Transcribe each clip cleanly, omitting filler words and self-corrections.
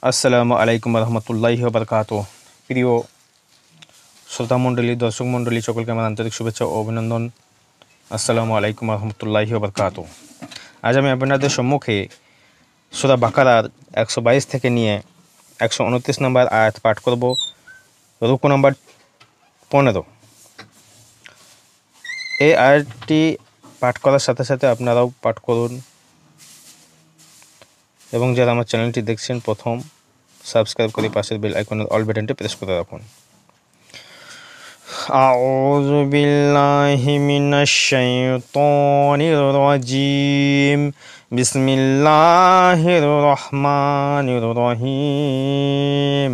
আসসালামু আলাইকুম রহমতুল্লাহি বারকাতুহু। প্রিয় শ্রোতা মণ্ডলী, দর্শক মণ্ডলী, সকলকে আমার আন্তরিক শুভেচ্ছা ও অভিনন্দন। আসসালামু আলাইকুম রহমতুল্লাহি বারকাতুহু। আজ আমি আপনাদের সম্মুখে সূরা বাকারার 122 থেকে নিয়ে 129 নম্বর আয়াত পাঠ করব। রুকু নম্বর 15। এই আয়াতটি পাঠ করার সাথে সাথে আপনারাও পাঠ করুন এবং যারা আমার চ্যানেলটি দেখছেন প্রথম সাবস্ক্রাইব করে পাশের বেল আইকনের অল বাটনটি প্রেস করে রাখুন। أعوذ بالله من الشيطان الرجيم. بسم الله الرحمن الرحيم.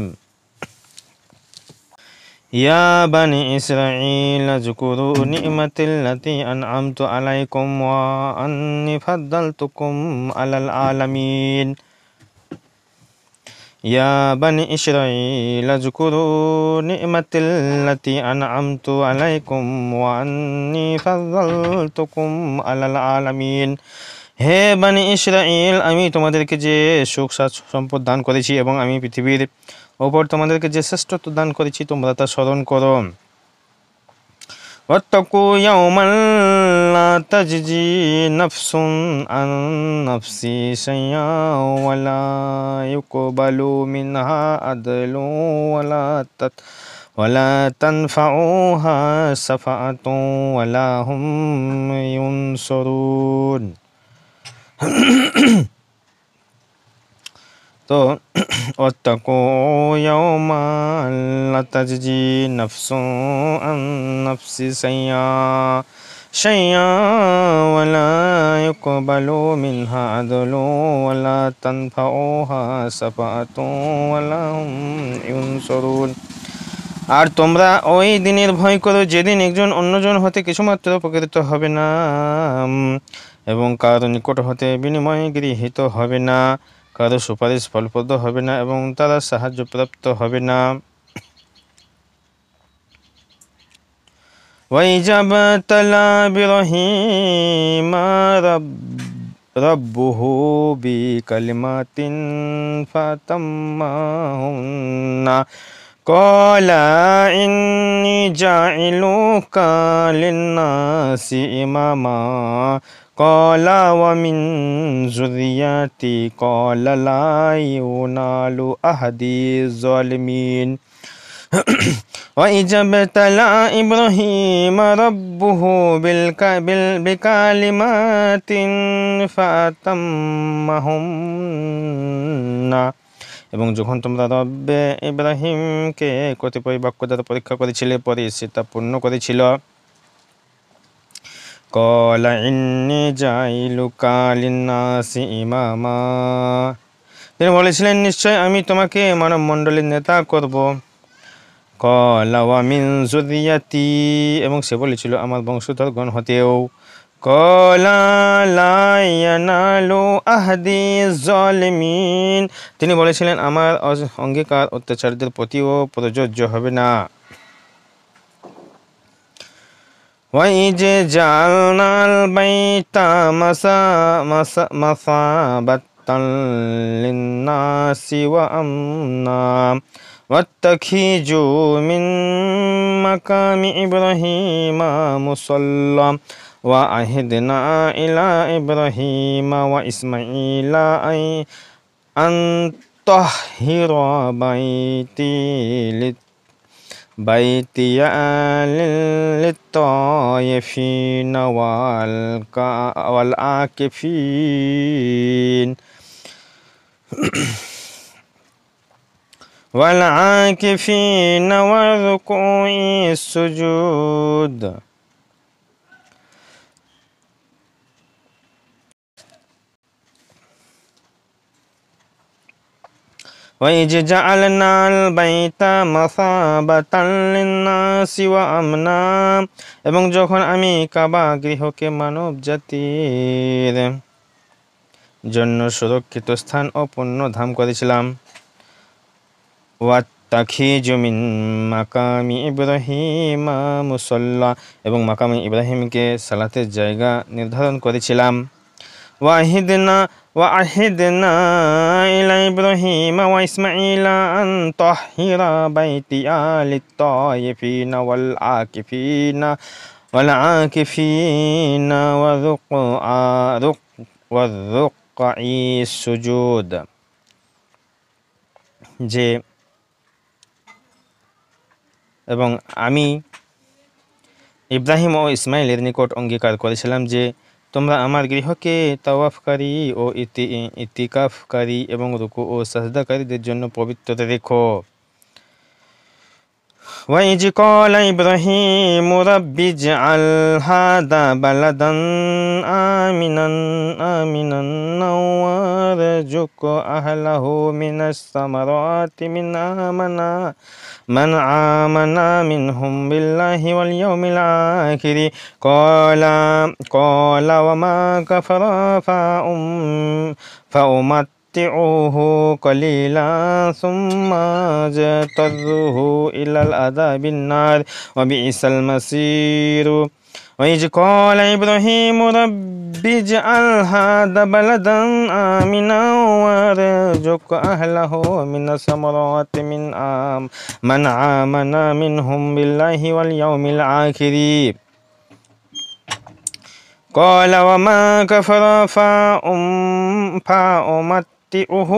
يا بني إسرائيل اذكروا نعمتي التي أنعمت عليكم وأني فضلتكم على العالمين. يا بني إسرائيل اذكروا نعمتي التي أنعمت عليكم وأني فضلتكم على العالمين. হে বানি ইসরাইল, আমি তোমাদেরকে যে সুখ সম্পদ দান করেছি এবং আমি পৃথিবীর ওপর তোমাদেরকে যে শ্রেষ্ঠত্ব দান করেছি তোমরা তা স্মরণ করো। واتقوا يوما لا تجزي نفس عن نفس شيئا ولا يقبل منها عدل ولا تنفعها شفاعة ولا هم ينصرون. তো واتقوا يوما لا تجزي نفس عن نفس شيئا ولا يقبل منها عدل ولا تنفعها شفاعة ولا هم ينصرون. আর তোমরা ওই দিনের ভয় করো যেদিন একজন অন্যজন হতে কিছুমাত্র উপকৃত হবে না এবং কারো নিকট হতে বিনিময় গৃহীত হবে না, কারো সুপারিশ ফলপ্রদ হবে না এবং তারা সাহায্যপ্রাপ্ত হবে না। وَإِذَا ابْتَلَى إِبْرَاهِيمَ رَبُّهُ بِكَلِمَاتٍ فَأَتَمَّهُنَّ قَالَ إِنِّي جَاعِلُكَ لِلنَّاسِ إِمَامًا قَالَ وَمِنْ ذُرِّيَّتِي قَالَ لَا يَنَالُ عَهْدِي الظَّالِمِينَ. وَإِذَا ابْتَلَى إِبْرَاهِيمَ رَبُّهُ بِكَلِمَاتٍ فَأَتَمَّهُنَّ এবং যখন তোমরা রব্বে ইব্রাহিমকে কতিপয় বাক্য দ্বারা পরীক্ষা করেছিলে, পরে সে তা পূর্ণ করেছিল। ক্বালা ইন্নী জাইলুকা লিন্নাসি ইমামা, তিনি বলেছিলেন নিশ্চয় আমি তোমাকে মানব মণ্ডলীর নেতা করব। ক্বালা ওয়া মিন যুররিয়াতি, এবং সে বলেছিল আমার বংশধরগণ হতেও। ক্বালা লা ইয়ানালু আহদি যালিমিন, তিনি বলেছিলেন আমার অঙ্গীকার অত্যাচারীদের প্রতিও প্রযোজ্য হবে না। وَإِذْ جَعَلْنَا الْبَيْتَ مَثَابَةً لِلنَّاسِ وَأَمْنًا وَاتَّخِذُوا مِن مَّقَامِ إِبْرَاهِيمَ مُصَلًّى وَعَهِدْنَا إِلَىٰ إِبْرَاهِيمَ وَإِسْمَاعِيلَ أَن طَهِّرَا بيتي للطائفين والعاكفين والركوع السجود. وَإِذْ جَعَلْنَا الْبَيْتَ مَثَابَةً لِلنَّاسِ وَأَمْنًا, এবং যখন আমি কাবা গৃহকে মানব জাতির জন্য সুরক্ষিত স্থান ও পুণ্য ধাম করেছিলাম। ওয়াত্তাখিযু মিন মাকামি ইব্রাহিমা মুসাল্লা, এবং মাকামি ইব্রাহিমকে সালাতের জায়গা নির্ধারণ করেছিলাম। وَعَهِدْنَا إِلَىٰ إبراهيم وإسماعيل أن طهر بيتي للطائفين والعاكفين والركع السجود। যে এবং আমি ইব্রাহিম ও ইসমাইলের নিকট অঙ্গীকার করেছিলাম যে তোমরা আমার গৃহকে তাওয়াফকারী ও ইতিকাফকারী এবং রুকু ও সাজদাকারীদের জন্য পবিত্র রেখো। وإذ قال إبراهيم رب اجعل هذا بلدا آمنا وارزق أهله من الثمرات من آمن منهم بالله واليوم الآخر قال وما كفر فأمتعه قليلا ثم يضطره إلى العذاب النار وبئس المصير وإذ قال إبراهيم رب اجعل هذا بلدا آمنا وارزق أهله من الثمرات من آمن منهم بالله واليوم الآخر قال وما كفر فأمتعه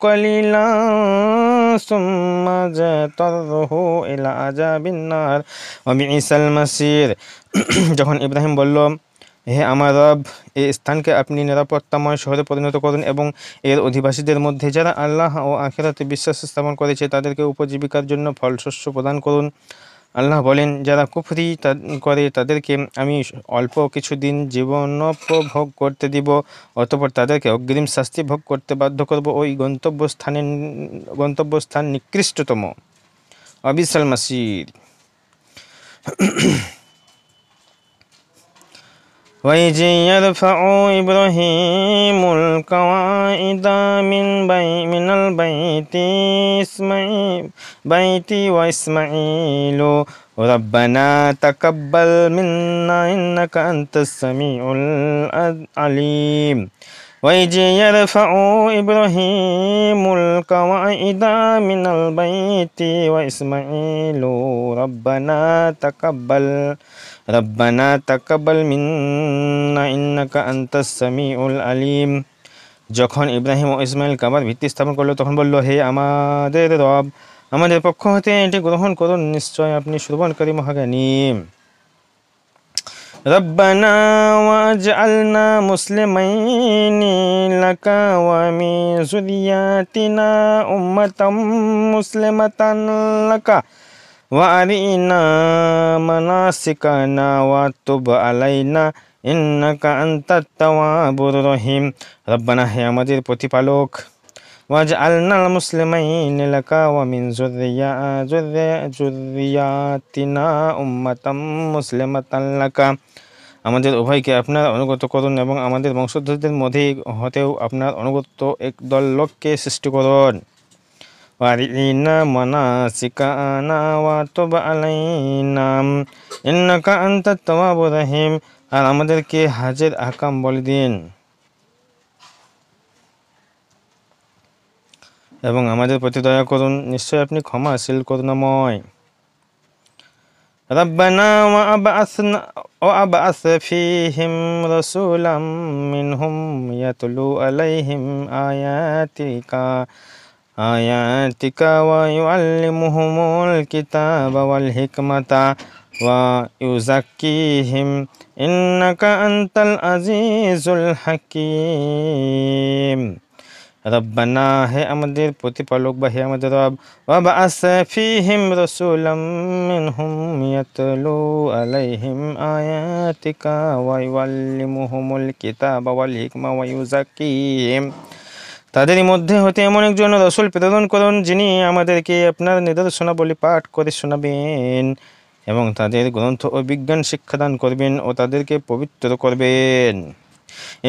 قليلا ثم يضطره إلى عذاب النار وبئس المصير। যখন ইব্রাহিম বলল, হে আমার রব, এই স্থানকে আপনি নিরাপত্তাময় শহরে পরিণত করুন এবং এর অধিবাসীদের মধ্যে যারা আল্লাহ ও আখিরাতে বিশ্বাস স্থাপন করেছে তাদেরকে উপজীবিকার জন্য ফলশস্য প্রদান করুন। আল্লাহ বলেন, যারা কুফরি করে তাদেরকে আমি অল্প কিছুদিন জীবনোপভোগ করতে দিব, অতঃপর তাদেরকে অগ্রিম শাস্তি ভোগ করতে বাধ্য করব। ওই গন্তব্যস্থান নিকৃষ্টতম। অবিসাল মাসির। وإذ يرفع إبراهيم القواعد من البيت وإسماعيل ربنا تقبل منا إنك أنت السميع العليم وإذ يرفع إبراهيم القواعد من البيت وإسماعيل ربنا تقبل منا إنك أنت السميع العليم। যখন ইব্রাহিম ও ইসমাইল কাবার ভিত্তি স্থাপন করলো তখন বলল, হে আমাদের রব, আমাদের পক্ষ হতে এটি গ্রহণ করুন, নিশ্চয় আপনি শ্রবণকারী মহাজ্ঞানী। ربنا واجعلنا مسلمين لك ومن ذريتنا أمة مسلمة لك وأرنا مناسكنا وتب علينا إنك أنت التواب الرحيم। ربنا হে আমাদের প্রতিপালক, واجعلنا المسلمين لك ومن ذرياتنا أمة مسلمة لك। আমাদের উভয়কে আপনার অনুগত করুন এবং আমাদের বংশধরদের মধ্যে হতেও আপনার অনুগত একদল লোককে সৃষ্টি করুন। وأرنا مناسكنا وتب علينا إنك أنت التواب الرحيم। আর আমাদেরকে হাজের আহকাম বলে দিন এবং আমাদের প্রতি দয়া করুন, নিশ্চয় আপনি ক্ষমাশীল করুণাময়। ربنا وأبعث فيهم رسولا منهم يتلو عليهم آياتك ويعلمهم الكتاب والحكمة ويزكيهم إنك أنت العزيز الحكيم। রব্বানা হে আমাদের প্রতিপালক বা হে আমাদের রব, ওয়াবআস ফীহিম রাসূলাম মিনহুম ইয়াতলু আলাইহিম আয়াতিকা ওয়া ইউআল্লিমুহুমুল কিতাবা ওয়াল হিকমা ওয়া ইউযাক্কিহিম। তাদের মধ্যে হতে এমন একজন রাসূল প্রেরণ করুন যিনি আমাদেরকে আপনার নিদর্শনাবলী পাঠ করে শোনাবেন এবং তাদের গ্রন্থ ও বিজ্ঞান শিক্ষাদান করবেন ও তাদেরকে পবিত্র করবেন।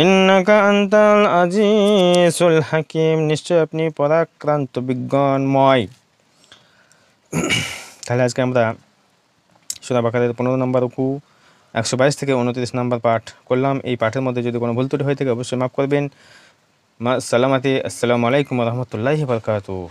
ইন্নাকা আনতাল আজিজুল হাকিম, নিশ্চয় আপনি পরাক্রান্ত বিজ্ঞানময়। তাহলে আজকে আমরা সূরা বাকারার 15 নম্বর রুকু 122 থেকে 29 নম্বর পাঠ করলাম। এই পাঠের মধ্যে যদি কোনো ভুল ত্রুটি হয়ে থাকে অবশ্যই মাফ করবেন। মা সালামাতি। আসসালামু আলাইকুম রহমতুল্লাহি বারকাতুহু।